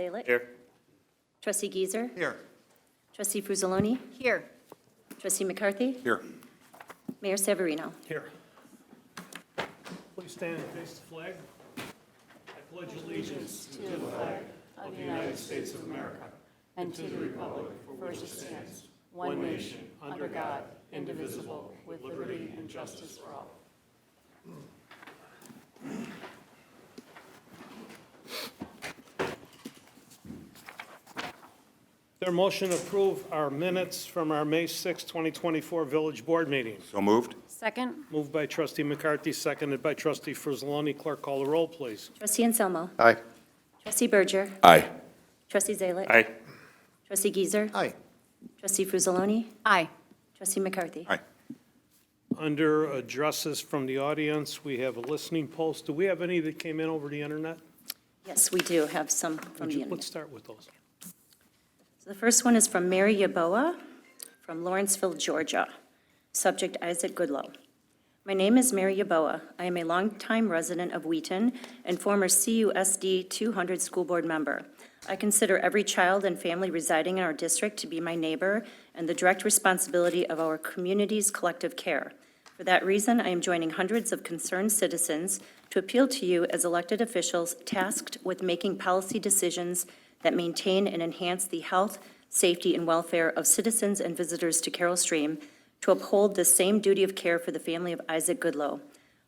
Zalick. Here. Trustee Giesser. Here. Trustee Fruzzoloni. Here. Trustee McCarthy. Here. Mayor Severino. Here. Please stand and face the flag. I pledge allegiance to the flag Of the United States of America and to the republic for which it stands, one nation, under God, indivisible, with liberty and justice for all. Their motion to approve our minutes from our May 6, 2024 Village Board meeting. So moved. Second. Moved by trustee McCarthy, seconded by trustee Fruzzoloni. Clerk, call the roll, please. Trustee Anselmo. Aye. Trustee Berger. Aye. Trustee Zalick. Aye. Trustee Giesser. Aye. Trustee Fruzzoloni. Aye. Trustee McCarthy. Aye. Under addresses from the audience, we have a listening post. Do we have any that came in over the internet? Yes, we do have some from the internet. Let's start with those. So the first one is from Mary Yaboa from Lawrenceville, Georgia. Subject Isaac Goodlow. My name is Mary Yaboa. I am a longtime resident of Wheaton and former CUSD 200 school board member. I consider every child and family residing in our district to be my neighbor and the direct responsibility of our community's collective care. For that reason, I am joining hundreds of concerned citizens to appeal to you as elected officials tasked with making policy decisions that maintain and enhance the health, safety, and welfare of citizens and visitors to Carol Stream, to uphold the same duty of care for the family of Isaac Goodlow.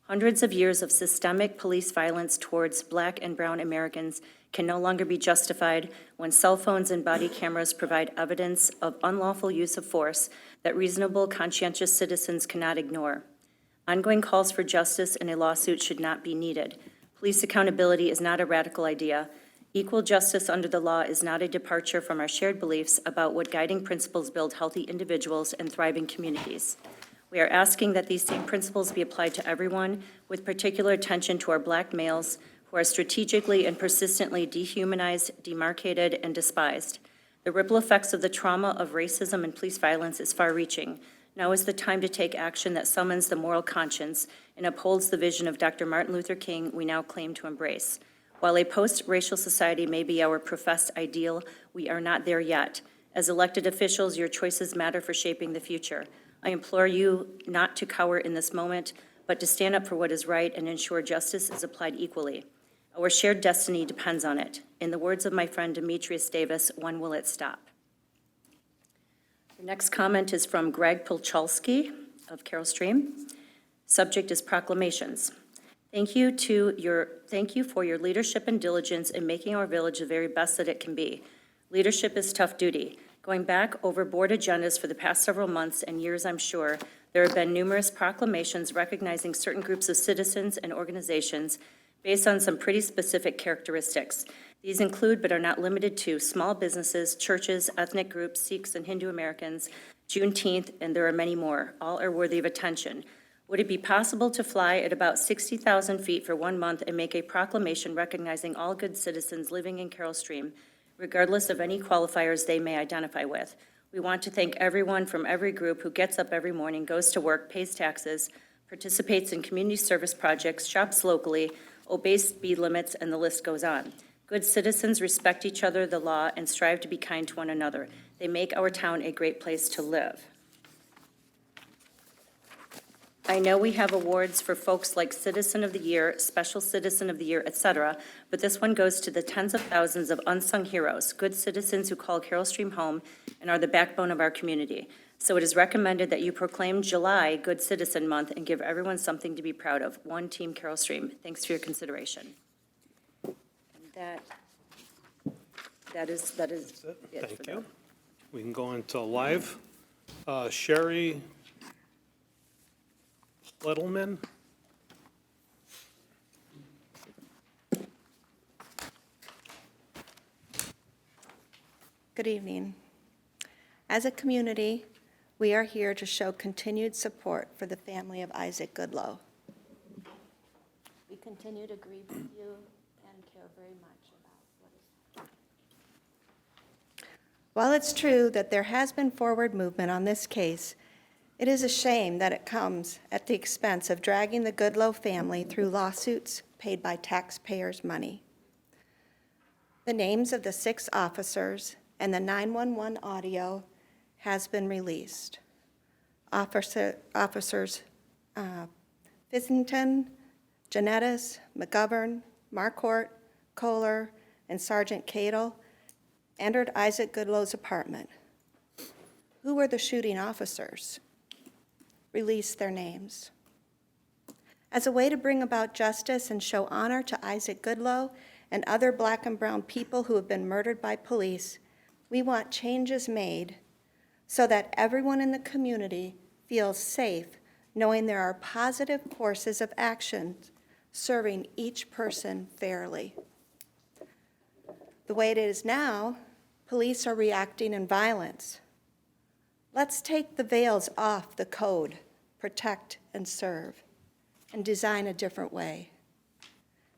Hundreds of years of systemic police violence towards Black and brown Americans can no longer be justified when cell phones and body cameras provide evidence of unlawful use of force that reasonable, conscientious citizens cannot ignore. Ongoing calls for justice in a lawsuit should not be needed. Police accountability is not a radical idea. Equal justice under the law is not a departure from our shared beliefs about what guiding principles build healthy individuals and thriving communities. We are asking that these same principles be applied to everyone, with particular attention to our Black males who are strategically and persistently dehumanized, demarcated, and despised. The ripple effects of the trauma of racism and police violence is far-reaching. Now is the time to take action that summons the moral conscience and upholds the vision of Dr. Martin Luther King we now claim to embrace. While a post-racial society may be our professed ideal, we are not there yet. As elected officials, your choices matter for shaping the future. I implore you not to cower in this moment, but to stand up for what is right and ensure justice is applied equally. Our shared destiny depends on it. In the words of my friend Demetrius Davis, when will it stop? The next comment is from Greg Pilchalski of Carol Stream. Subject is proclamations. Thank you for your leadership and diligence in making our village the very best that it can be. Leadership is tough duty. Going back over board agendas for the past several months and years, I'm sure, there have been numerous proclamations recognizing certain groups of citizens and organizations based on some pretty specific characteristics. These include, but are not limited to, small businesses, churches, ethnic groups, Sikhs and Hindu Americans, Juneteenth, and there are many more. All are worthy of attention. Would it be possible to fly at about 60,000 feet for 1 month and make a proclamation recognizing all good citizens living in Carol Stream, regardless of any qualifiers they may identify with? We want to thank everyone from every group who gets up every morning, goes to work, pays taxes, participates in community service projects, shops locally, obeys speed limits, and the list goes on. Good citizens respect each other, the law, and strive to be kind to one another. They make our town a great place to live. I know we have awards for folks like Citizen of the Year, Special Citizen of the Year, etc., but this one goes to the tens of thousands of unsung heroes, good citizens who call Carol Stream home and are the backbone of our community. So it is recommended that you proclaim July Good Citizen Month and give everyone something to be proud of. One Team Carol Stream. Thanks for your consideration. And that is it Thank for you. We can go into live. Sherry Littleman. Good evening. As a community, we are here to show continued support for the family of Isaac Goodlow. We continue to grieve with you and care very much about what is. While it's true that there has been forward movement on this case, it is a shame that it comes at the expense of dragging the Goodlow family through lawsuits paid by taxpayers' money. The names of the 6 officers and the 911 audio has been released. Officers Fissington, Janettis, McGovern, Marquardt, Kohler, and Sergeant Cadle entered Isaac Goodlow's apartment. Who were the shooting officers? Release their names. As a way to bring about justice and show honor to Isaac Goodlow and other Black and brown people who have been murdered by police, we want changes made so that everyone in the community feels safe knowing there are positive courses of action serving each person fairly. The way it is now, police are reacting in violence. Let's take the veils off the code, protect and serve, and design a different way.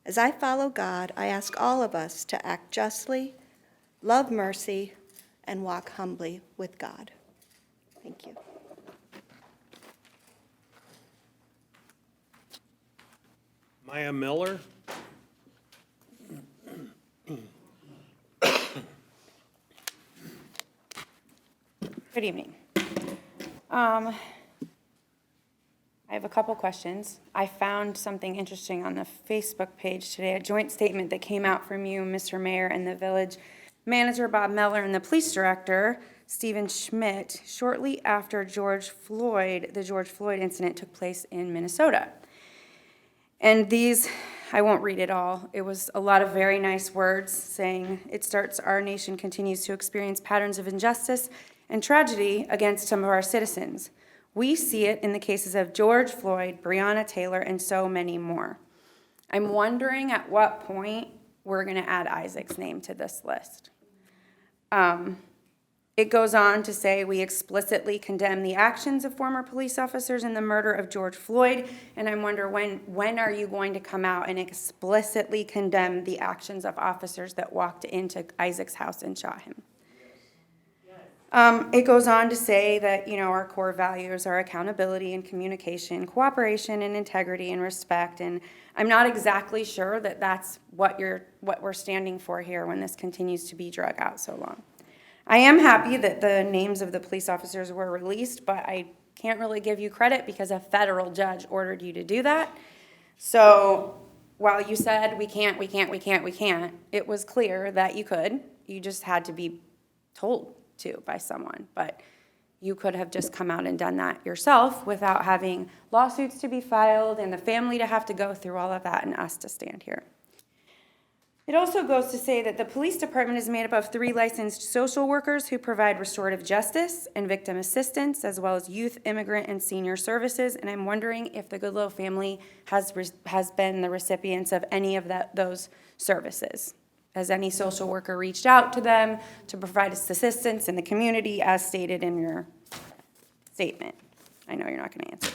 As I follow God, I ask all of us to act justly, love mercy, and walk humbly with God. Thank you. Maya Miller. Good evening. I have a couple questions. I found something interesting on the Facebook page today, a joint statement that came out from you, Mr. Mayor, and the village manager, Bob Meller, and the police director, Stephen Schmidt, shortly after the George Floyd incident took place in Minnesota. And these, I won't read it all. It was a lot of very nice words saying, it starts, our nation continues to experience patterns of injustice and tragedy against some of our citizens. We see it in the cases of George Floyd, Breonna Taylor, and so many more. I'm wondering at what point we're going to add Isaac's name to this list. It goes on to say, we explicitly condemn the actions of former police officers in the murder of George Floyd, and I wonder when are you going to come out and explicitly condemn the actions of officers that walked into Isaac's house and shot him? It goes on to say that, our core values are accountability and communication, cooperation and integrity and respect, and I'm not exactly sure that that's what we're standing for here when this continues to be drug out so long. I am happy that the names of the police officers were released, but I can't really give you credit because a federal judge ordered you to do that. So while you said we can't, it was clear that you could. You just had to be told to by someone, but you could have just come out and done that yourself without having lawsuits to be filed and the family to have to go through all of that and us to stand here. It also goes to say that the police department is made up of 3 licensed social workers who provide restorative justice and victim assistance, as well as youth, immigrant, and senior services. And I'm wondering if the Goodlow family has been the recipients of any of those services. Has any social worker reached out to them to provide assistance in the community as stated in your statement? I know you're not going to answer.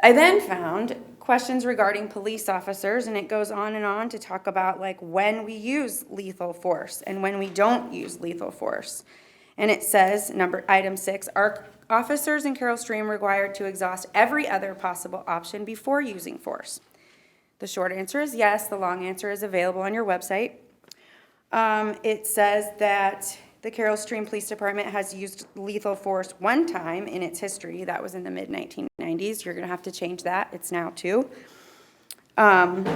I then found questions regarding police officers, and it goes on to talk about when we use lethal force and when we don't use lethal force. And it says, item 6, are officers in Carol Stream required to exhaust every other possible option before using force? The short answer is yes. The long answer is available on your website. It says that the Carol Stream Police Department has used lethal force one time in its history. That was in the mid-1990s. You're going to have to change that. It's now 2. It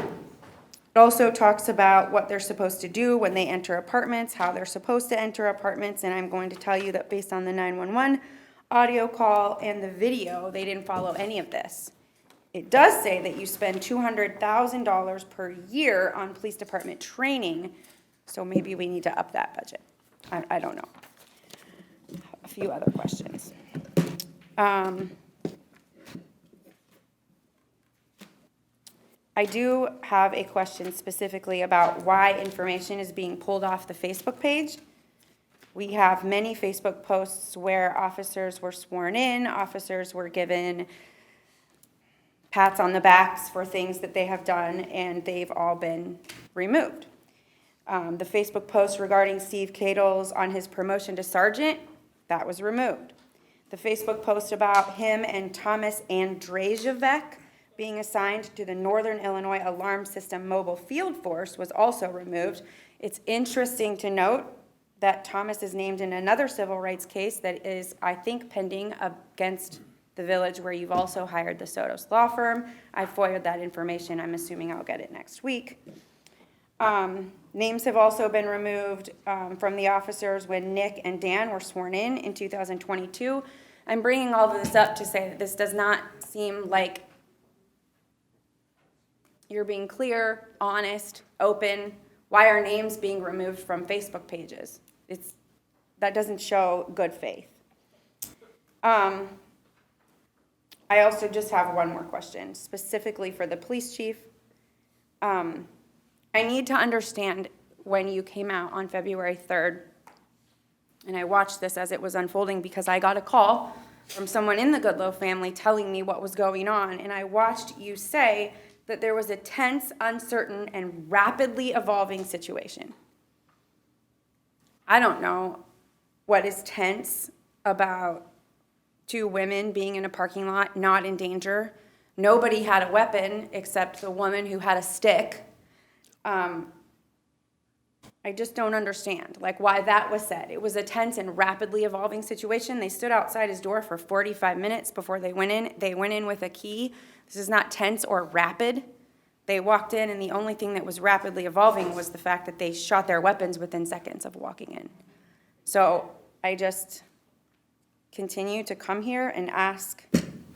also talks about what they're supposed to do when they enter apartments, how they're supposed to enter apartments, and I'm going to tell you that based on the 911 audio call and the video, they didn't follow any of this. It does say that you spend $200,000 per year on police department training, so maybe we need to up that budget. I don't know. A few other questions. I do have a question specifically about why information is being pulled off the Facebook page. We have many Facebook posts where officers were sworn in, officers were given pats on the backs for things that they have done, and they've all been removed. The Facebook post regarding Steve Cadle's on his promotion to sergeant, that was removed. The Facebook post about him and Thomas Andrzejewicz being assigned to the Northern Illinois Alarm System Mobile Field Force was also removed. It's interesting to note that Thomas is named in another civil rights case that is, I think, pending against the village where you've also hired the Sotos law firm. I FOIA'd that information. I'm assuming I'll get it next week. Names have also been removed from the officers when Nick and Dan were sworn in 2022. I'm bringing all of this up to say that this does not seem like you're being clear, honest, open. Why are names being removed from Facebook pages? That doesn't show good faith. I also just have one more question, specifically for the police chief. I need to understand when you came out on February 3rd, and I watched this as it was unfolding because I got a call from someone in the Goodloe family telling me what was going on, and I watched you say that there was a tense, uncertain, and rapidly evolving situation. I don't know what is tense about two women being in a parking lot, not in danger. Nobody had a weapon except the woman who had a stick. I just don't understand, why that was said. It was a tense and rapidly evolving situation. They stood outside his door for 45 minutes before they went in. They went in with a key. This is not tense or rapid. They walked in, and the only thing that was rapidly evolving was the fact that they shot their weapons within seconds of walking in. So I just continue to come here and ask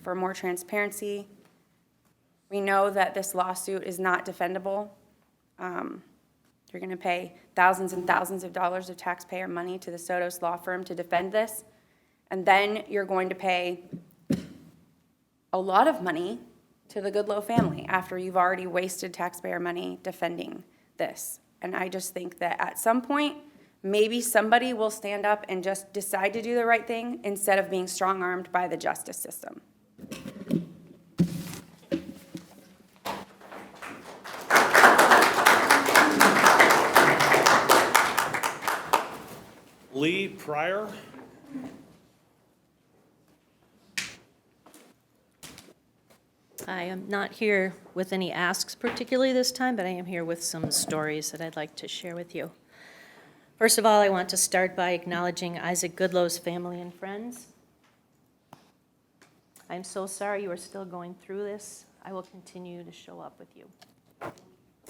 for more transparency. We know that this lawsuit is not defendable. You're going to pay thousands and thousands of dollars of taxpayer money to the Sotos law firm to defend this, and then you're going to pay a lot of money to the Goodloe family after you've already wasted taxpayer money defending this. And I just think that at some point, maybe somebody will stand up and just decide to do the right thing instead of being strong-armed by the justice system. Lee Pryor. I am not here with any asks particularly this time, but I am here with some stories that I'd like to share with you. First of all, I want to start by acknowledging Isaac Goodloe's family and friends. I'm so sorry you are still going through this. I will continue to show up with you.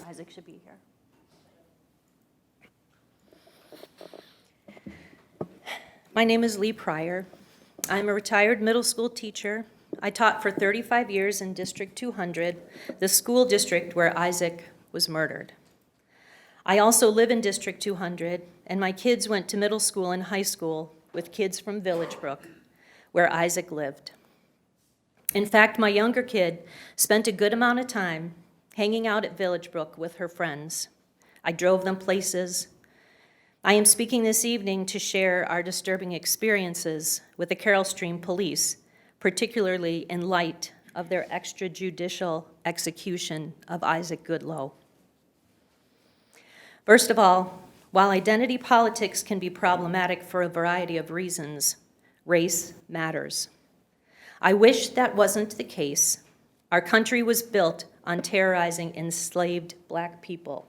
Isaac should be here. My name is Lee Pryor. I'm a retired middle school teacher. I taught for 35 years in District 200, the school district where Isaac was murdered. I also live in District 200, and my kids went to middle school and high school with kids from Village Brook, where Isaac lived. In fact, my younger kid spent a good amount of time hanging out at Village Brook with her friends. I drove them places. I am speaking this evening to share our disturbing experiences with the Carroll Stream Police, particularly in light of their extrajudicial execution of Isaac Goodloe. First of all, while identity politics can be problematic for a variety of reasons, race matters. I wish that wasn't the case. Our country was built on terrorizing enslaved Black people.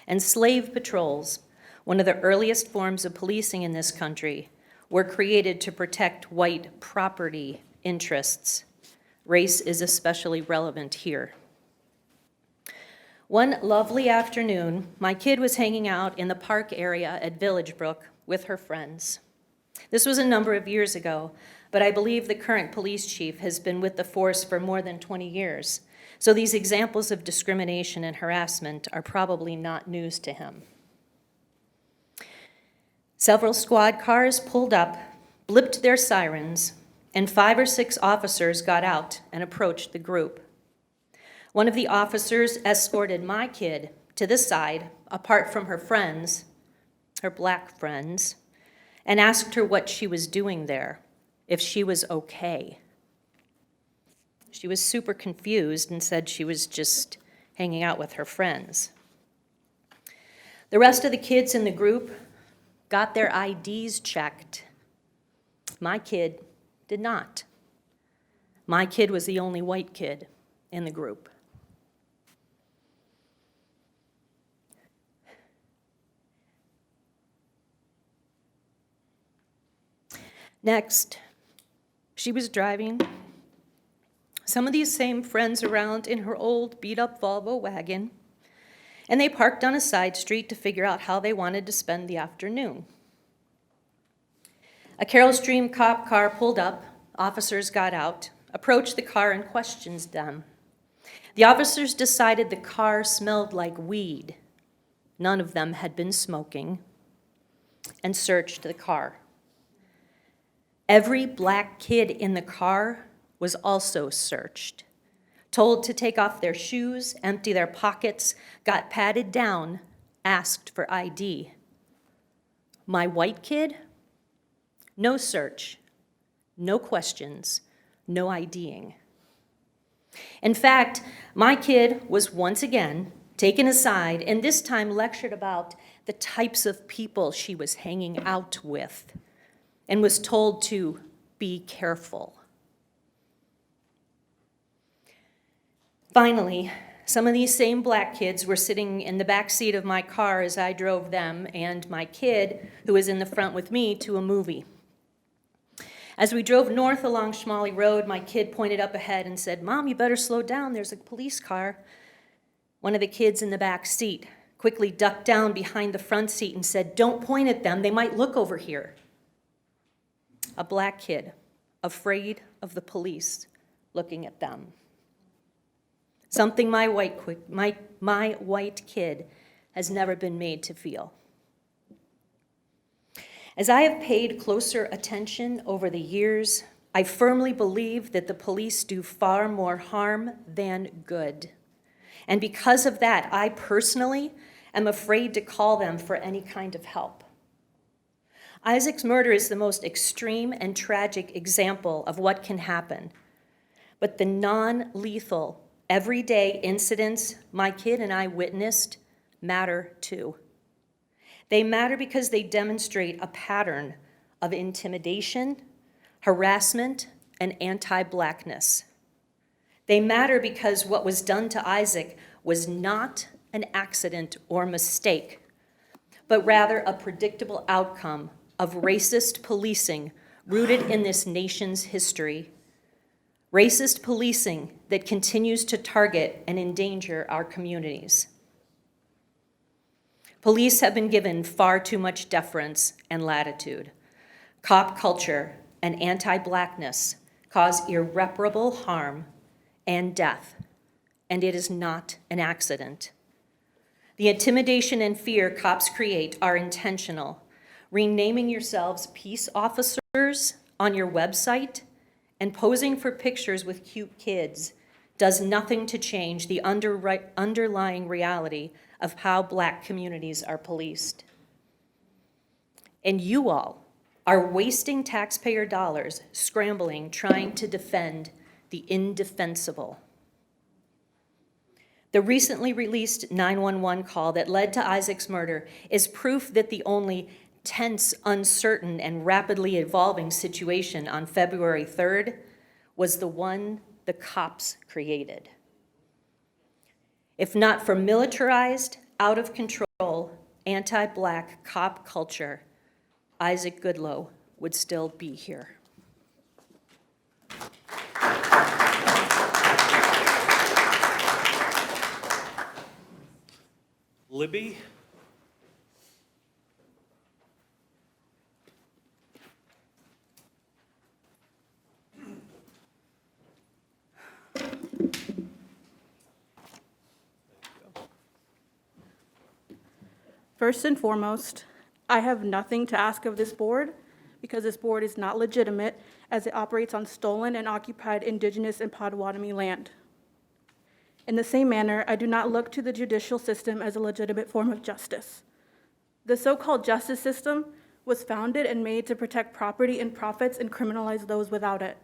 And slave patrols, one of the earliest forms of policing in this country, were created to protect white property interests. Race is especially relevant here. One lovely afternoon, my kid was hanging out in the park area at Village Brook with her friends. This was a number of years ago, but I believe the current police chief has been with the force for more than 20 years, so these examples of discrimination and harassment are probably not news to him. Several squad cars pulled up, blipped their sirens, and 5 or 6 officers got out and approached the group. One of the officers escorted my kid to the side, apart from her friends, her Black friends, and asked her what she was doing there, if she was okay. She was super confused and said she was just hanging out with her friends. The rest of the kids in the group got their IDs checked. My kid did not. My kid was the only white kid in the group. Next, she was driving some of these same friends around in her old beat-up Volvo wagon, and they parked on a side street to figure out how they wanted to spend the afternoon. A Carroll Stream cop car pulled up, officers got out, approached the car and questioned them. The officers decided the car smelled like weed. None of them had been smoking, and searched the car. Every black kid in the car was also searched, told to take off their shoes, empty their pockets, got patted down, asked for ID. My white kid? No search, no questions, no IDing. In fact, my kid was once again taken aside and this time lectured about the types of people she was hanging out with and was told to be careful. Finally, some of these same black kids were sitting in the back seat of my car as I drove them and my kid, who was in the front with me, to a movie. As we drove north along Schmally Road, my kid pointed up ahead and said, "Mom, you better slow down, there's a police car." One of the kids in the back seat quickly ducked down behind the front seat and said, "Don't point at them, they might look over here." A black kid, afraid of the police looking at them. Something my white kid has never been made to feel. As I have paid closer attention over the years, I firmly believe that the police do far more harm than good. And because of that, I personally am afraid to call them for any kind of help. Isaac's murder is the most extreme and tragic example of what can happen. But the non-lethal, everyday incidents my kid and I witnessed matter too. They matter because they demonstrate a pattern of intimidation, harassment, and anti-blackness. They matter because what was done to Isaac was not an accident or mistake, but rather a predictable outcome of racist policing rooted in this nation's history. Racist policing that continues to target and endanger our communities. Police have been given far too much deference and latitude. Cop culture and anti-blackness cause irreparable harm and death, and it is not an accident. The intimidation and fear cops create are intentional. Renaming yourselves peace officers on your website and posing for pictures with cute kids does nothing to change the underlying reality of how Black communities are policed. And you all are wasting taxpayer dollars scrambling, trying to defend the indefensible. The recently released 911 call that led to Isaac's murder is proof that the only tense, uncertain, and rapidly evolving situation on February 3rd was the one the cops created. If not for militarized, out of control, anti-Black cop culture, Isaac Goodloe would still be here. Libby? First and foremost, I have nothing to ask of this board because this board is not legitimate as it operates on stolen and occupied Indigenous and Potawatomi land. In the same manner, I do not look to the judicial system as a legitimate form of justice. The so-called justice system was founded and made to protect property and profits and criminalize those without it.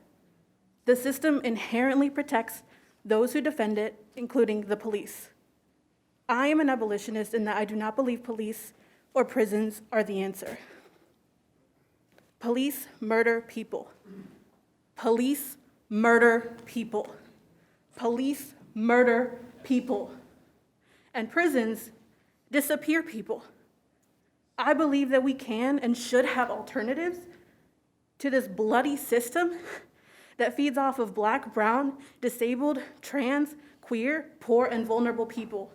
The system inherently protects those who defend it, including the police. I am an abolitionist in that I do not believe police or prisons are the answer. Police murder people. Police murder people. Police murder people, and prisons disappear people. I believe that we can and should have alternatives to this bloody system that feeds off of Black, brown, disabled, trans, queer, poor, and vulnerable people.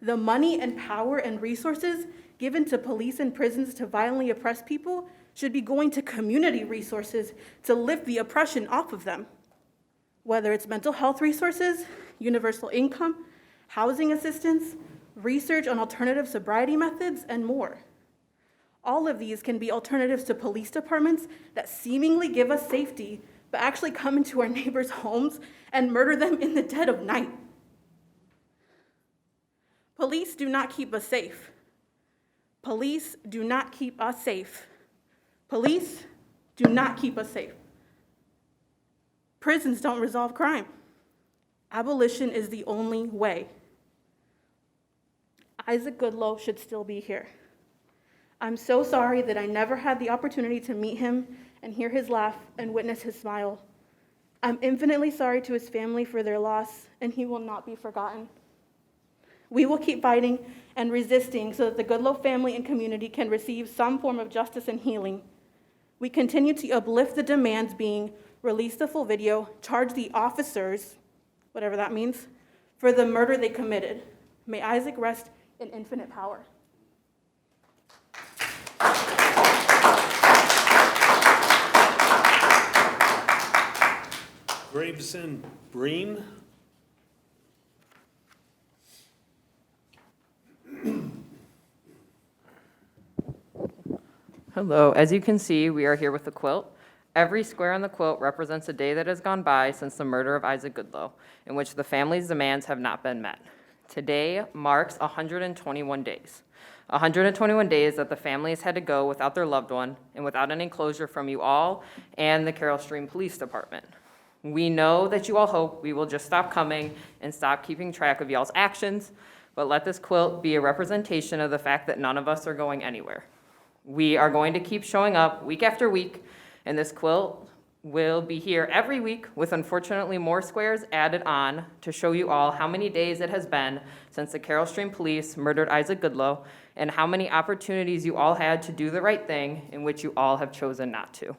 The money and power and resources given to police and prisons to violently oppress people should be going to community resources to lift the oppression off of them. Whether it's mental health resources, universal income, housing assistance, research on alternative sobriety methods, and more. All of these can be alternatives to police departments that seemingly give us safety, but actually come into our neighbors' homes and murder them in the dead of night. Police do not keep us safe. Police do not keep us safe. Police do not keep us safe. Prisons don't resolve crime. Abolition is the only way. Isaac Goodloe should still be here. I'm so sorry that I never had the opportunity to meet him and hear his laugh and witness his smile. I'm infinitely sorry to his family for their loss, and he will not be forgotten. We will keep fighting and resisting so that the Goodloe family and community can receive some form of justice and healing. We continue to uplift the demands being release the full video, charge the officers, whatever that means, for the murder they committed. May Isaac rest in infinite power. Graveson Breen. Hello, as you can see, we are here with a quilt. Every square on the quilt represents a day that has gone by since the murder of Isaac Goodloe, in which the family's demands have not been met. Today marks 121 days. 121 days that the family has had to go without their loved one and without any closure from you all and the Carroll Stream Police Department. We know that you all hope we will just stop coming and stop keeping track of y'all's actions, but let this quilt be a representation of the fact that none of us are going anywhere. We are going to keep showing up week after week, and this quilt will be here every week with unfortunately more squares added on to show you all how many days it has been since the Carroll Stream Police murdered Isaac Goodloe and how many opportunities you all had to do the right thing in which you all have chosen not to.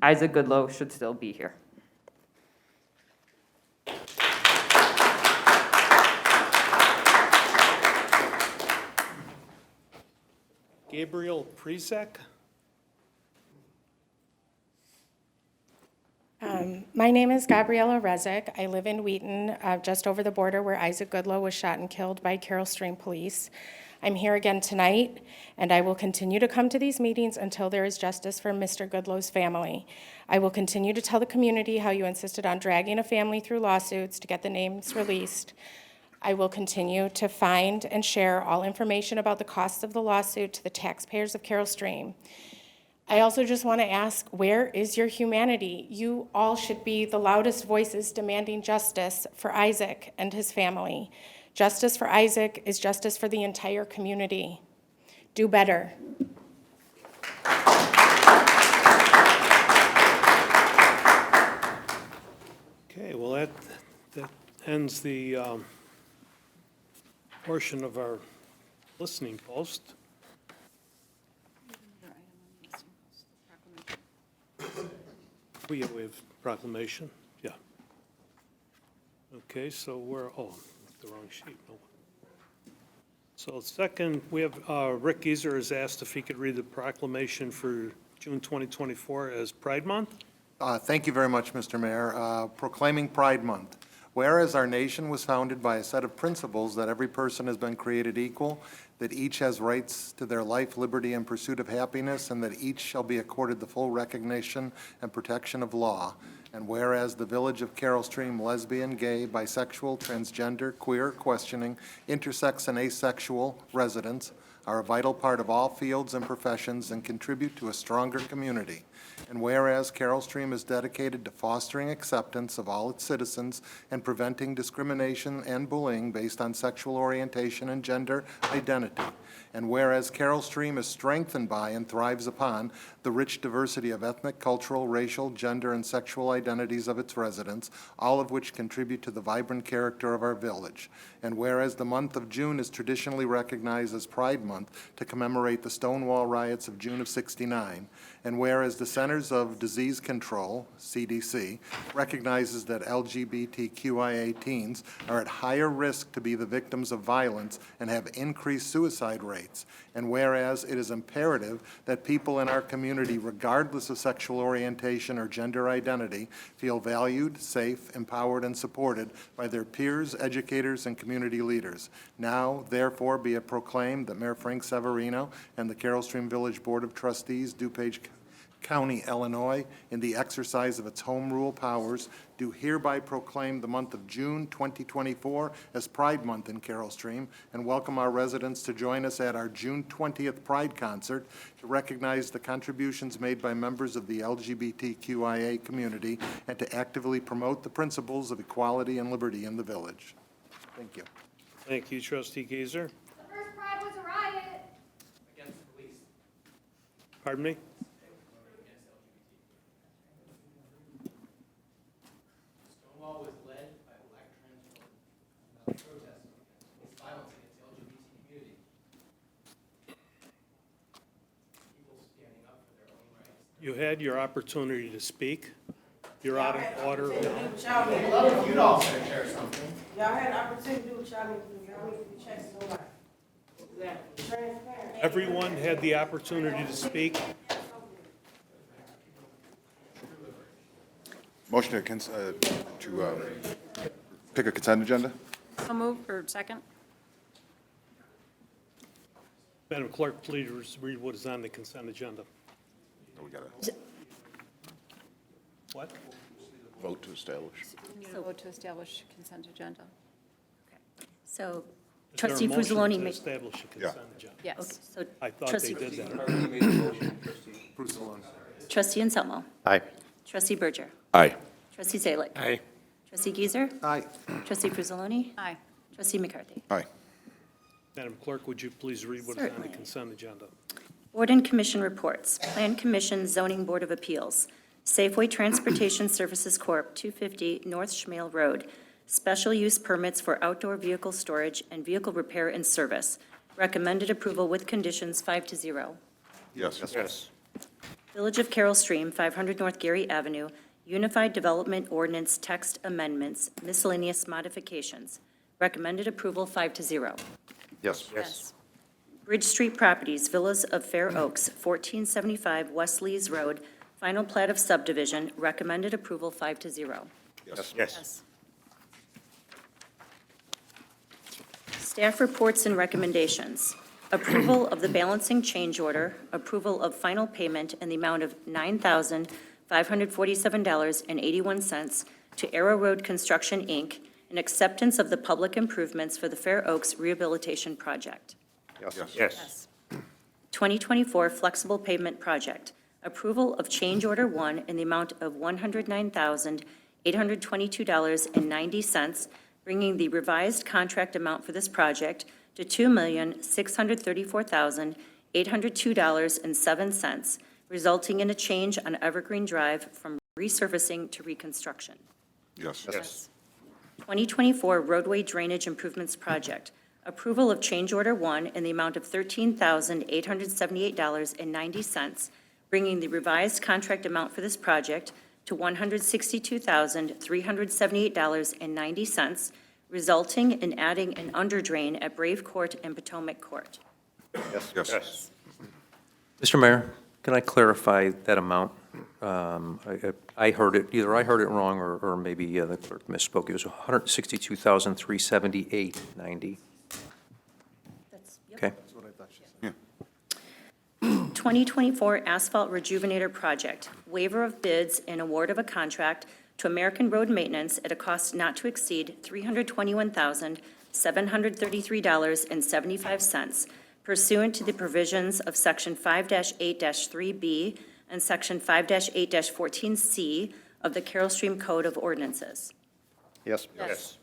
Isaac Goodloe should still be here. Gabriel Prezek. My name is Gabriela Rezek. I live in Wheaton, just over the border where Isaac Goodloe was shot and killed by Carroll Stream Police. I'm here again tonight, and I will continue to come to these meetings until there is justice for Mr. Goodloe's family. I will continue to tell the community how you insisted on dragging a family through lawsuits to get the names released. I will continue to find and share all information about the costs of the lawsuit to the taxpayers of Carroll Stream. I also just want to ask, where is your humanity? You all should be the loudest voices demanding justice for Isaac and his family. Justice for Isaac is justice for the entire community. Do better. Okay, well, that ends the portion of our listening post. We have proclamation, yeah. Okay, so we're, the wrong sheet, no. So second, we have, Rick Gieser has asked if he could read the proclamation for June 2024 as Pride Month. Thank you very much, Mr. Mayor. Proclaiming Pride Month. Whereas our nation was founded by a set of principles that every person has been created equal, that each has rights to their life, liberty, and pursuit of happiness, and that each shall be accorded the full recognition and protection of law. And whereas the Village of Carroll Stream lesbian, gay, bisexual, transgender, queer, questioning, intersex, and asexual residents are a vital part of all fields and professions and contribute to a stronger community. And whereas Carroll Stream is dedicated to fostering acceptance of all its citizens and preventing discrimination and bullying based on sexual orientation and gender identity. And whereas Carroll Stream is strengthened by and thrives upon the rich diversity of ethnic, cultural, racial, gender, and sexual identities of its residents, all of which contribute to the vibrant character of our village. And whereas the month of June is traditionally recognized as Pride Month to commemorate the Stonewall riots of June of '69, and whereas the Centers of Disease Control, CDC, recognizes that LGBTQIA teens are at higher risk to be the victims of violence and have increased suicide rates, and whereas it is imperative that people in our community, regardless of sexual orientation or gender identity, feel valued, safe, empowered, and supported by their peers, educators, and community leaders. Now, therefore, be it proclaimed that Mayor Frank Severino and the Carroll Stream Village Board of Trustees, DuPage County, Illinois, in the exercise of its home rule powers, do hereby proclaim the month of June 2024 as Pride Month in Carroll Stream, and welcome our residents to join us at our June 20th Pride Concert to recognize the contributions made by members of the LGBTQIA community and to actively promote the principles of equality and liberty in the village. Thank you. Thank you, Trustee Gazer. The first Pride was a riot. Against the police. Pardon me? Stonewall was led by black trans women protesting against violence against the LGBT community. People standing up for their own rights. You had your opportunity to speak. You're out of order. I'd love if you'd all share something. Y'all had an opportunity to do what y'all need to do. Y'all need to be checks nobody. Transparent. Everyone had the opportunity to speak. Motion to pick a consent agenda? So move, or second? Madam Clerk, please read what is on the consent agenda. We got to What? vote to establish. We need a vote to establish consent agenda. So Is there a trustee motion Frusoloni to ma- establish a Yeah. consent agenda? Okay, Yes. so I thought they trustee, did that. trustee Anselmo. Aye. Trustee Berger. Aye. Trustee Zalik. Aye. Trustee Geezer. Aye. Trustee Frusoloni. Aye. Trustee McCarthy. Aye. Madam Clerk, would you please read what is on the Certainly. consent agenda? Board and Commission reports. Plan Commission Zoning Board of Appeals. Safeway Transportation Services Corp., 250 North Schmale Road. Special use permits for outdoor vehicle storage and vehicle repair and service. Recommended approval with conditions 5-0. Yes. Yes. Village of Carroll Stream, 500 North Gary Avenue, Unified Development Ordinance Text Amendments, Miscellaneous Modifications. Recommended approval 5-0. Yes. Yes. Bridge Street Properties, Villas of Fair Oaks, 1475 West Lees Road, final plat of subdivision. Recommended approval 5-0. Yes. Yes. Staff reports and recommendations. Approval of the balancing change order, approval of final payment in the amount of $9,547.81 to Arrow Road Construction, Inc., and acceptance of the public improvements for the Fair Oaks Rehabilitation Project. Yes. Yes. 2024 Flexible Pavement Project. Approval of change order 1 in the amount of $109,822.90, bringing the revised contract amount for this project to $2,634,802.07, resulting in a change on Evergreen Drive from resurfacing to reconstruction. Yes. 2024 Roadway Drainage Improvements Project. Approval of change order 1 in the amount of $13,878.90, bringing the revised contract amount for this project to $162,378.90, resulting in adding an underdrain at Brave Court and Potomac Court. Yes. Mr. Mayor, can I clarify that amount? I heard it, either I heard it wrong or maybe the clerk misspoke. It was $162,378.90. That's, yep. Okay? 2024 Asphalt Rejuvenator Project. Waiver of bids and award of a contract to American Road Maintenance at a cost not to exceed $321,733.75, pursuant to the provisions of Section 5-8-3B and Section 5-8-14C of the Carroll Stream Code of Ordinances. Yes. Yes.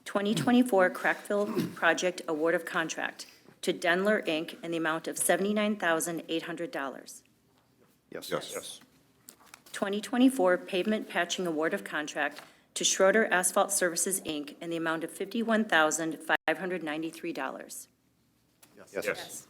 2024 Crackville Project Award of Contract to Denler, Inc. in the amount of $79,800. Yes. Yes. 2024 Pavement Patching Award of Contract to Schroeder Asphalt Services, Inc. in the amount of $51,593. Yes.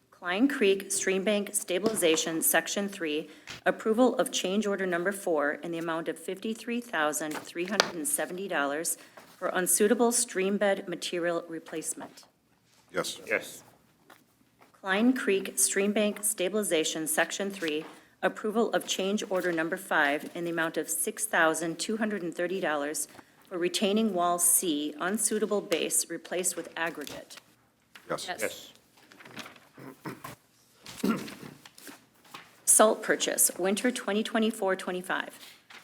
Klein Creek Streambank Stabilization, Section 3, approval of change order number 4 in the amount of $53,370 for unsuitable stream bed material replacement. Yes. Yes. Klein Creek Streambank Stabilization, Section 3, approval of change order number 5 in the amount of $6,230 for retaining wall C unsuitable base replaced with aggregate. Yes. Yes. Salt purchase, winter 2024-25.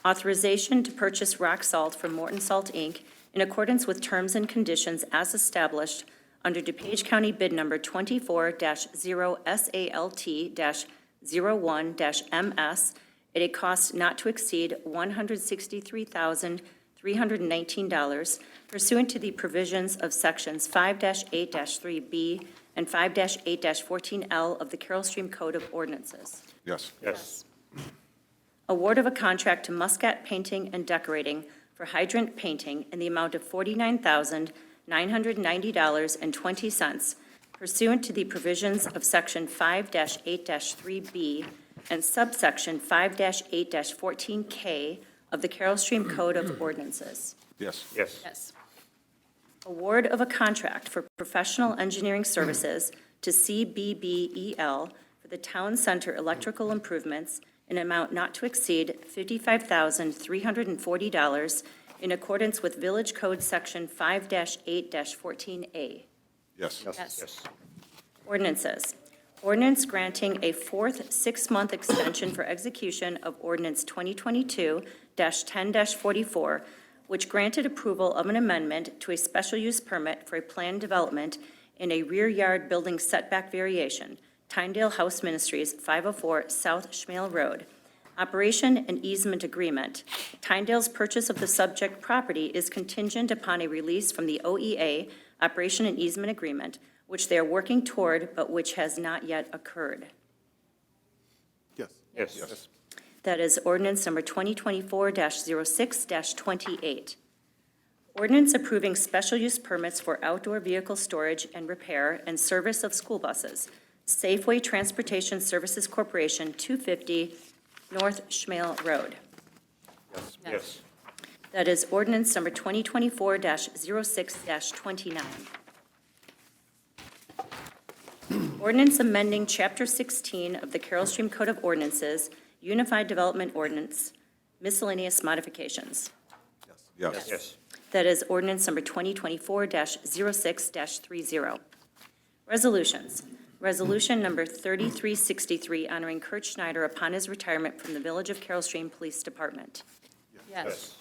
Authorization to purchase rock salt from Morton Salt, Inc. in accordance with terms and conditions as established under DuPage County bid number 24-0SALT-01-MS at a cost not to exceed $163,319 pursuant to the provisions of Sections 5-8-3B and 5-8-14L of the Carroll Stream Code of Ordinances. Yes. Yes. Award of a contract to Muscat Painting and Decorating for hydrant painting in the amount of $49,990.20 pursuant to the provisions of Section 5-8-3B and subsection 5-8-14K of the Carroll Stream Code of Ordinances. Yes. Yes. Yes. Award of a contract for professional engineering services to CBBEL for the Town Center electrical improvements in an amount not to exceed $55,340 in accordance with Village Code Section 5-8-14A. Yes. Yes. Ordinances. Ordinance granting a fourth six-month extension for execution of Ordinance 2022-10-44, which granted approval of an amendment to a special use permit for a planned development in a rear yard building setback variation, Tyndale House Ministries, 504 South Schmale Road. Operation and easement agreement. Tyndale's purchase of the subject property is contingent upon a release from the OEA Operation and Easement Agreement, which they are working toward, but which has not yet occurred. Yes. Yes. That is ordinance number 2024-06-28. Ordinance approving special use permits for outdoor vehicle storage and repair and service of school buses. Safeway Transportation Services Corporation, 250 North Schmale Road. Yes. That is ordinance number 2024-06-29. Ordinance amending Chapter 16 of the Carroll Stream Code of Ordinances, Unified Development Ordinance, miscellaneous modifications. Yes. Yes. That is ordinance number 2024-06-30. Resolutions. Resolution number 3363, honoring Kurt Schneider upon his retirement from the Village of Carroll Stream Police Department. Yes.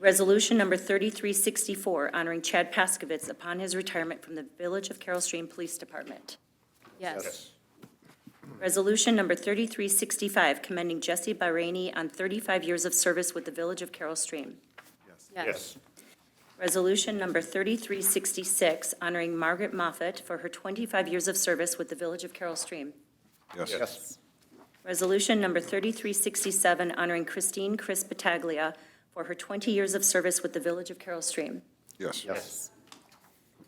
Resolution number 3364, honoring Chad Paskovitz upon his retirement from the Village of Carroll Stream Police Department. Yes. Resolution number 3365, commending Jesse Bahraini on 35 years of service with the Village of Carroll Stream. Yes. Resolution number 3366, honoring Margaret Moffett for her 25 years of service with the Village of Carroll Stream. Yes. Resolution number 3367, honoring Christine Chris Battaglia for her 20 years of service with the Village of Carroll Stream. Yes.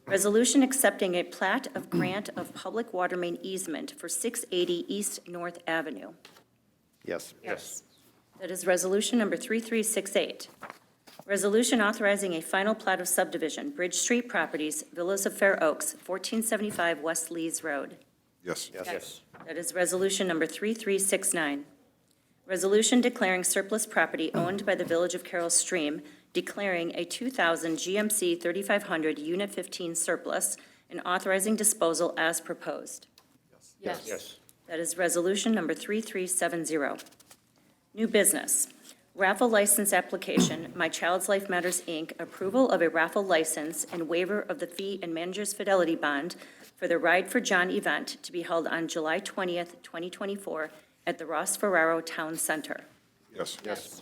Resolution accepting a plat of grant of public water main easement for 680 East North Avenue. Yes. Yes. That is resolution number 3368. Resolution authorizing a final plat of subdivision, Bridge Street Properties, Villas of Fair Oaks, 1475 West Lees Road. Yes. Yes. That is resolution number 3369. Resolution declaring surplus property owned by the Village of Carroll Stream, declaring a 2000 GMC 3500 Unit 15 surplus, and authorizing disposal as proposed. Yes. Yes. That is resolution number 3370. New business. Raffle license application, My Child's Life Matters, Inc., approval of a raffle license and waiver of the fee and manager's fidelity bond for the Ride for John event to be held on July 20th, 2024, at the Ross Ferraro Town Center. Yes. Yes.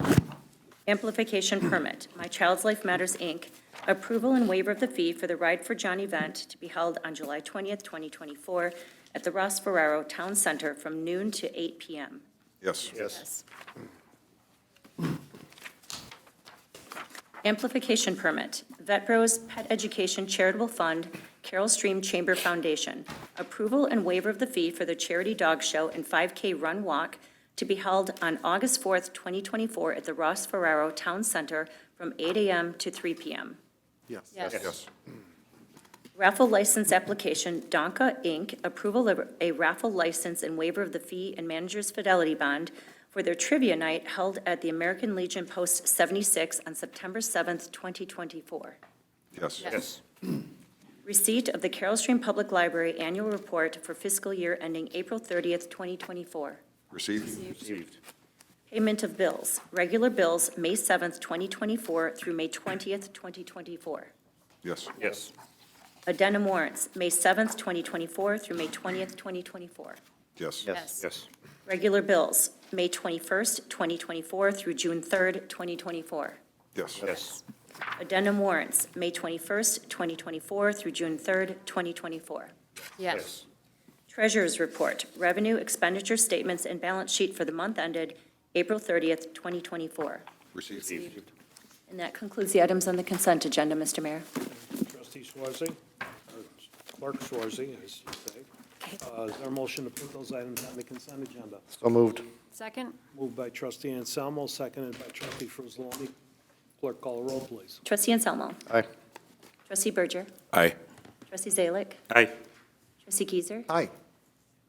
Amplification permit, My Child's Life Matters, Inc., approval and waiver of the fee for the Ride for John event to be held on July 20th, 2024, at the Ross Ferraro Town Center from noon to 8 p.m. Yes. Yes. Amplification permit, Vet Bros Pet Education Charitable Fund, Carroll Stream Chamber Foundation, approval and waiver of the fee for the charity dog show and 5K run walk to be held on August 4th, 2024, at the Ross Ferraro Town Center from 8 a.m. to 3 p.m. Yes. Yes. Raffle license application, Donka Inc., approval of a raffle license and waiver of the fee and manager's fidelity bond for their trivia night held at the American Legion Post 76 on September 7th, 2024. Yes. Yes. Receipt of the Carroll Stream Public Library Annual Report for fiscal year ending April 30th, 2024. Received. Payment of bills. Regular bills, May 7th, 2024 through May 20th, 2024. Yes. Yes. Addendum warrants, May 7th, 2024 through May 20th, 2024. Yes. Yes. Yes. Regular bills, May 21st, 2024 through June 3rd, 2024. Yes. Yes. Addendum warrants, May 21st, 2024 through June 3rd, 2024. Yes. Treasurer's report, revenue expenditure statements and balance sheet for the month ended April 30th, 2024. Received. And that concludes the items on the consent agenda, Mr. Mayor. Trustee Schwarzy, or Clerk Schwarzy, I should say. Is there a motion to put those items on the consent agenda? So moved. Second? Moved by trustee Anselmo, seconded by trustee Frusloni. Clerk, call the roll, please. Trustee Anselmo. Aye. Trustee Berger. Aye. Trustee Zalick. Aye. Trustee Keiser. Aye.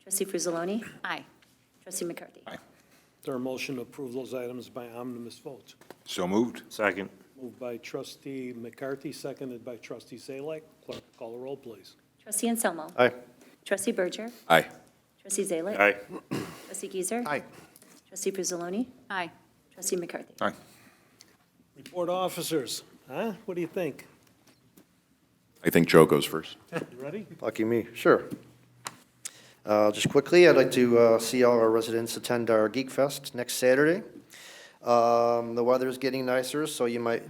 Trustee Frusloni. Aye. Trustee McCarthy. Aye. Is there a motion to approve those items by omnibus vote? So moved. Second. Moved by trustee McCarthy, seconded by trustee Zalek. Clerk, call the roll, please. Trustee Anselmo. Aye. Trustee Berger. Aye. Trustee Zalick. Aye. Trustee Keiser. Aye. Trustee Frusloni. Aye. Trustee McCarthy. Aye. Report officers, huh? What do you think? I think Joe goes first. You ready? Lucky me, sure. Just quickly, I'd like to see all our residents attend our Geek Fest next Saturday. The weather's getting nicer, so you might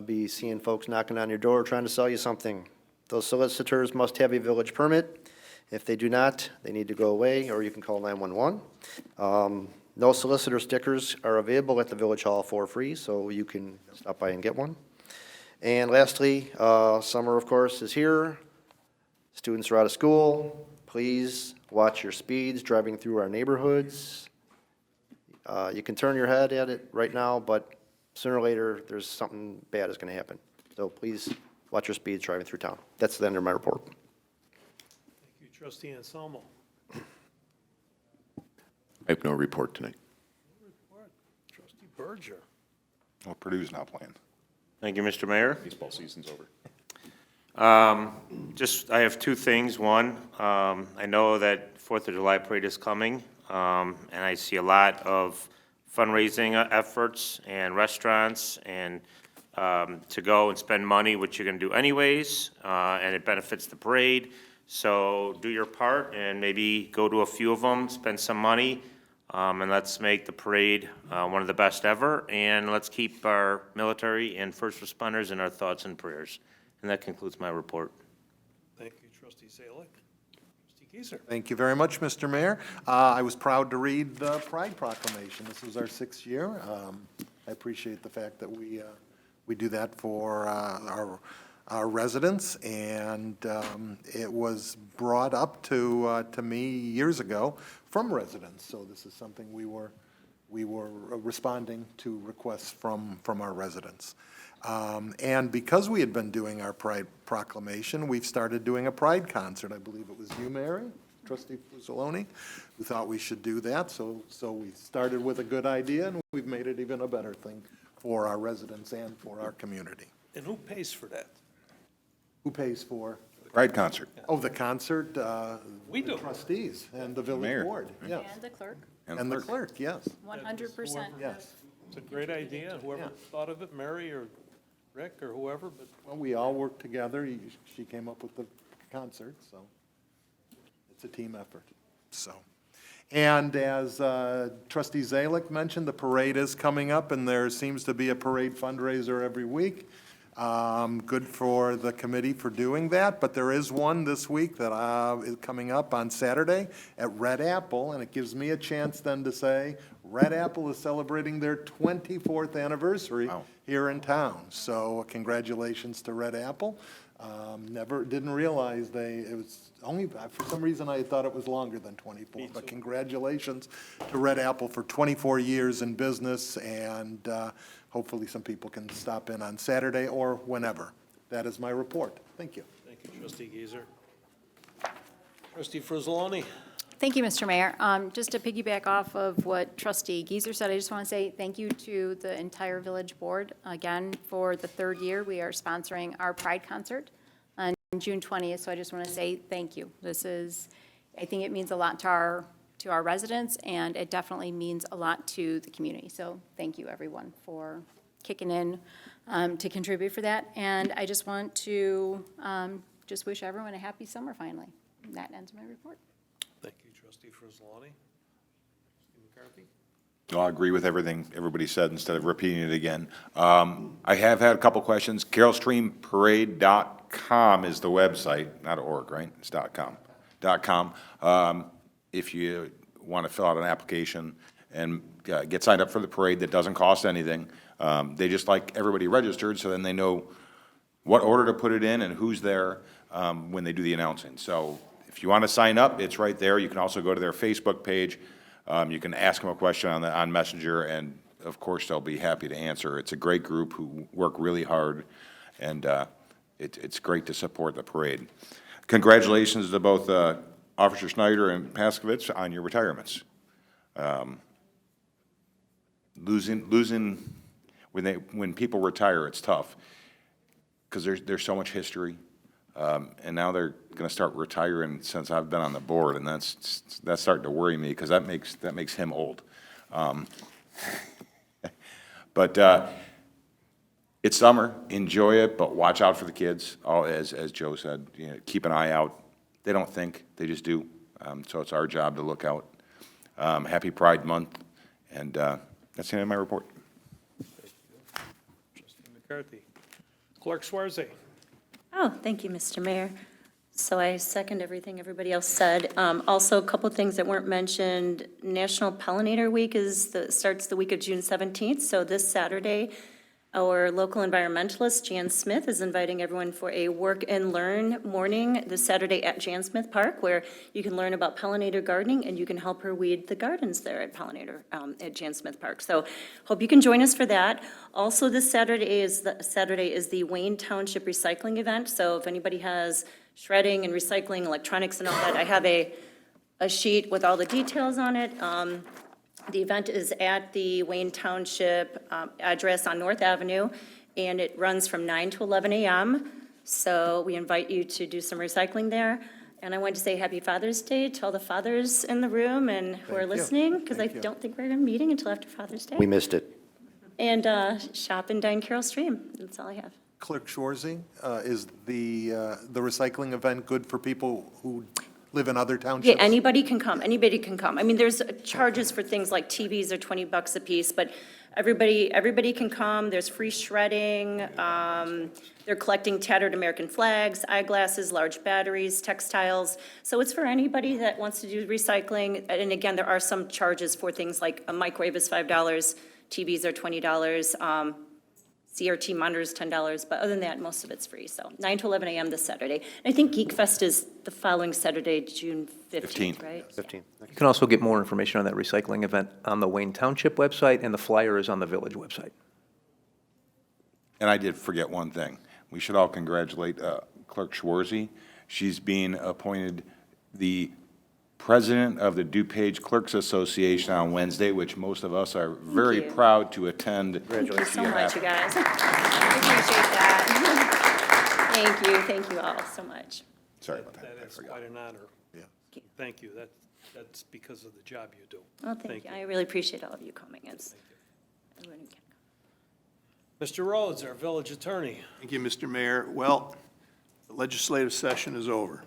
be seeing folks knocking on your door trying to sell you something. Those solicitors must have a village permit. If they do not, they need to go away, or you can call 911. No solicitor stickers are available at the Village Hall for free, so you can stop by and get one. And lastly, summer, of course, is here. Students are out of school. Please watch your speeds driving through our neighborhoods. You can turn your head at it right now, but sooner or later, there's something bad is going to happen. So please watch your speeds driving through town. That's the end of my report. Thank you, trustee Anselmo. I have no report tonight. Report, trustee Berger. Well, Purdue's not playing. Thank you, Mr. Mayor. Baseball season's over. I have two things. One, I know that Fourth of July parade is coming, and I see a lot of fundraising efforts and restaurants and to go and spend money, which you're going to do anyways, and it benefits the parade. So do your part and maybe go to a few of them, spend some money, and let's make the parade one of the best ever. And let's keep our military and first responders in our thoughts and prayers. And that concludes my report. Thank you, trustee Zalek. Trustee Keiser. Thank you very much, Mr. Mayor. I was proud to read the Pride Proclamation. This was our 6th year. I appreciate the fact that we do that for our residents, and it was brought up to me years ago from residents. So this is something we were responding to requests from our residents. And because we had been doing our Pride Proclamation, we've started doing a Pride concert. I believe it was you, Mary, trustee Fusiloni, who thought we should do that. So we started with a good idea, and we've made it even a better thing for our residents and for our community. And who pays for that? Who pays for? Pride concert. Oh, the concert? We do. The trustees and the village Mayor. board, yes. And the clerk, And the clerk, yes, 100%. yes. It's a great idea. Whoever thought of it, Mary or Rick or whoever, but Well, we all worked together. She came up with the concert, so it's a team effort, so. And as trustee Zalik mentioned, the parade is coming up, and there seems to be a parade fundraiser every week. Good for the committee for doing that, but there is one this week that is coming up on Saturday at Red Apple, and it gives me a chance then to say, Red Apple is celebrating their 24th anniversary here in town. So congratulations to Red Apple. Didn't realize it was only, for some reason I thought it was longer than 24, but congratulations to Red Apple for 24 years in business, and hopefully some people can stop in on Saturday or whenever. That is my report. Thank you. thank you, trustee Geiser. Trustee Frizzaloni? Thank you, Mr. Mayor. Just to piggyback off of what trustee Geiser said, I just want to say thank you to the entire village board. Again, for the third year, we are sponsoring our Pride concert on June 20th, so I just want to say thank you. I think it means a lot to our residents, and it definitely means a lot to the community. So thank you, everyone, for kicking in to contribute for that. And I just want to just wish everyone a happy summer finally. And that ends my report. Thank you, trustee Frizzaloni. Trustee McCarthy? I'll agree with everything everybody said instead of repeating it again. I have had a couple questions. CarolStreamParade.com is the website, not .org, right? It's .com. .com. If you want to fill out an application and get signed up for the parade, that doesn't cost anything. They just like everybody registered, so then they know what order to put it in and who's there when they do the announcing. So if you want to sign up, it's right there. You can also go to their Facebook page. You can ask them a question on Messenger, and of course, they'll be happy to answer. It's a great group who work really hard, and it's great to support the parade. Congratulations to both Officer Snyder and Paskovich on your retirements. Losing when people retire, it's tough because there's so much history. And now they're going to start retiring since I've been on the board, and that's starting to worry me because that makes him old. But it's summer, enjoy it, but watch out for the kids. As Joe said, keep an eye out. They don't think, they just do. So it's our job to look out. Happy Pride Month, and that's the end of my report. Trustee McCarthy. Clerk Swarzy. Oh, thank you, Mr. Mayor. So I second everything everybody else said. Also, a couple things that weren't mentioned. National Pollinator Week starts the week of June 17th. So this Saturday, our local environmentalist, Jan Smith, is inviting everyone for a work and learn morning this Saturday at Jan Smith Park, where you can learn about pollinator gardening and you can help her weed the gardens there at at Jan Smith Park. So hope you can join us for that. Also, this Saturday is the Wayne Township Recycling Event. So if anybody has shredding and recycling, electronics and all that, I have a sheet with all the details on it. The event is at the Wayne Township address on North Avenue, and it runs from 9 to 11 a.m. So we invite you to do some recycling there. And I want to say Happy Father's Day to all the fathers in the room and who are listening, because I don't think we're meeting until after Father's Day. We missed it. And shop and dine Carol Stream. That's all I have. Clerk Schwarzy, is the recycling event good for people who live in other townships? Yeah, anybody can come, anybody can come. I mean, there's charges for things like TVs are $20 a piece, but everybody can come. There's free shredding. They're collecting tattered American flags, eyeglasses, large batteries, textiles. So it's for anybody that wants to do recycling. And again, there are some charges for things like a microwave is $5, TVs are $20. CRT monitors, $10, but other than that, most of it's free. So 9 to 11 a.m. this Saturday. And I think Geek Fest is the following Saturday, June 15th, right? 15. You can also get more information on that recycling event on the Wayne Township website, and the flyer is on the village website. And I did forget one thing. We should all congratulate Clerk Schwarzy. She's being appointed the president of the DuPage Clerks Association on Wednesday, which most of us are very proud to attend. Thank you so much, you guys. I appreciate that. Thank you all so much. Sorry about that. That is quite an honor. Yeah. Thank you. That's because of the job you do. Well, thank you. I really appreciate all of you coming. Mr. Rhodes, our village attorney. Thank you, Mr. Mayor. Well, the legislative session is over.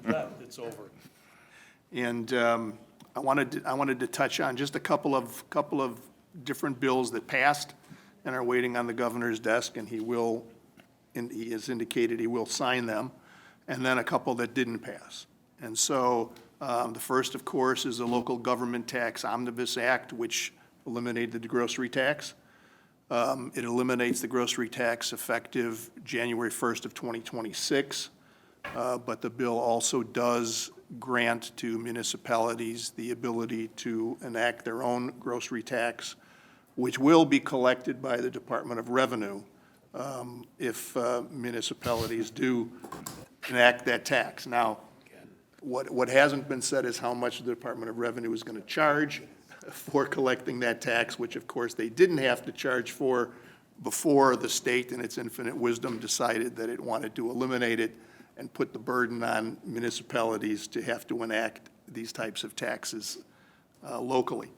Yeah, it's over. And I wanted to touch on just a couple of different bills that passed and are waiting on the governor's desk, and he has indicated he will sign them, and then a couple that didn't pass. And so the first, of course, is the Local Government Tax Omnibus Act, which eliminated the grocery tax. It eliminates the grocery tax effective January 1st of 2026, but the bill also does grant to municipalities the ability to enact their own grocery tax, which will be collected by the Department of Revenue if municipalities do enact that tax. Now, what hasn't been said is how much the Department of Revenue is going to charge for collecting that tax, which of course they didn't have to charge for before the state in its infinite wisdom decided that it wanted to eliminate it and put the burden on municipalities to have to enact these types of taxes locally.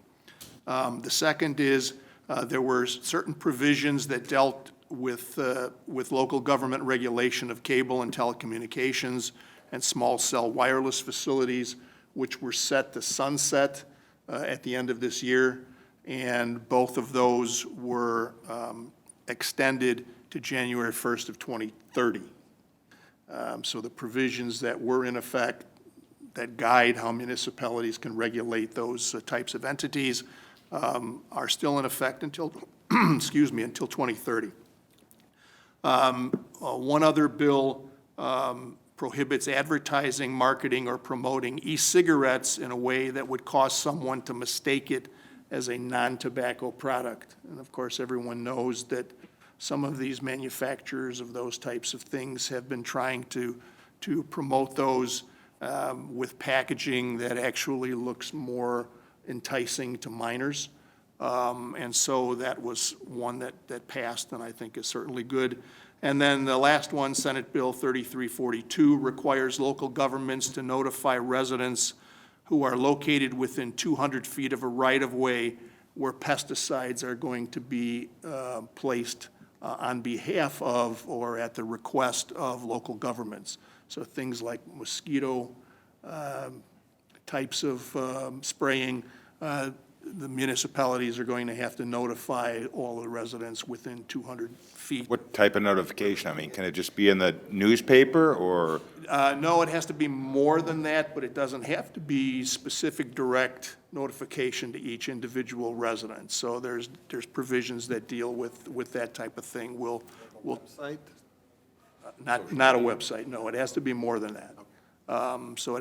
The second is there were certain provisions that dealt with local government regulation of cable and telecommunications and small cell wireless facilities, which were set to sunset at the end of this year, and both of those were extended to January 1st of 2030. So the provisions that were in effect that guide how municipalities can regulate those types of entities are still in effect until, excuse me, until 2030. One other bill prohibits advertising, marketing, or promoting e-cigarettes in a way that would cause someone to mistake it as a non-tobacco product. And of course, everyone knows that some of these manufacturers of those types of things have been trying to promote those with packaging that actually looks more enticing to minors. And so that was one that passed and I think is certainly good. And then the last one, Senate Bill 3342, requires local governments to notify residents who are located within 200 feet of a right-of-way where pesticides are going to be placed on behalf of or at the request of local governments. So things like mosquito types of spraying, the municipalities are going to have to notify all the residents within 200 feet. What type of notification? I mean, can it just be in the newspaper or? No, it has to be more than that, but it doesn't have to be specific direct notification to each individual resident. So there's provisions that deal with that type of thing. We'll Website? not a website, no, it has to be more than that. So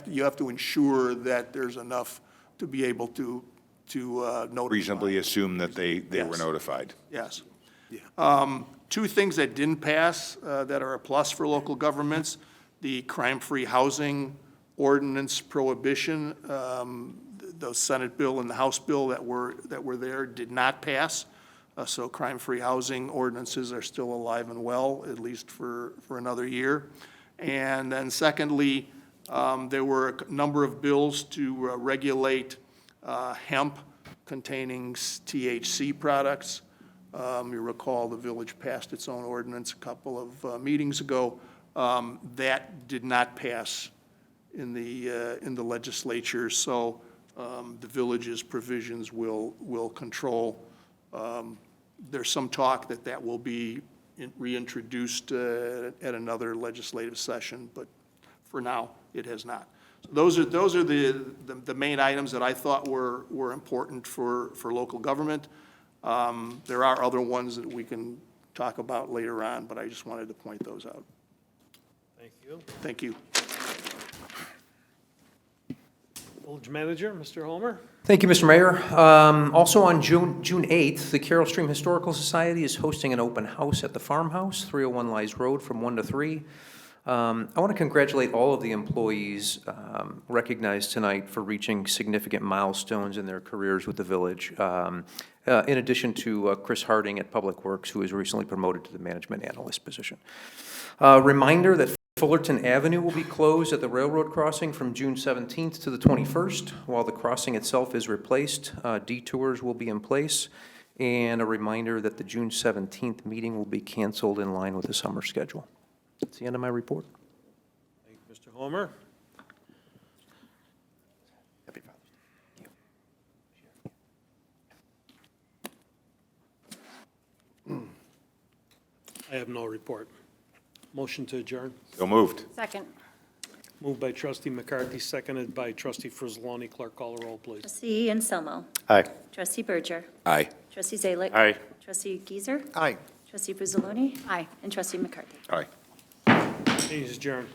you have to ensure that there's enough to be able to notify. Reasonably assume that they were Yes. notified. Yes. Two things that didn't pass that are a plus for local governments, the crime-free housing ordinance prohibition, the Senate bill and the House bill that were there did not pass. So crime-free housing ordinances are still alive and well, at least for another year. And then secondly, there were a number of bills to regulate hemp containing THC products. You recall the village passed its own ordinance a couple of meetings ago. That did not pass in the legislature, so the village's provisions will control. There's some talk that will be reintroduced at another legislative session, but for now, it has not. So those are the main items that I thought were important for local government. There are other ones that we can talk about later on, but I just wanted to point those out. Thank you. Thank you. Village Manager, Mr. Homer. Thank you, Mr. Mayor. Also on June 8th, the Carroll Stream Historical Society is hosting an open house at the farmhouse, 301 Lies Road, from 1 to 3. I want to congratulate all of the employees recognized tonight for reaching significant milestones in their careers with the village, in addition to Chris Harding at Public Works, who was recently promoted to the management analyst position. Reminder that Fullerton Avenue will be closed at the railroad crossing from June 17th to the 21st. While the crossing itself is replaced, detours will be in place. And a reminder that the June 17th meeting will be canceled in line with the summer schedule. That's the end of my report. Thank you, Mr. Homer. Happy Father's Day. I have no report. Motion to adjourn. So moved. Second. Moved by trustee McCarthy, seconded by trustee Frizzaloni. Clerk, call the roll, please. Trustee Anselmo. Aye. Trustee Berger. Aye. Trustee Zalick. Aye. Trustee Giesers. Aye. Trustee Frizzaloni. Aye. And trustee McCarthy. Aye. Meeting is adjourned.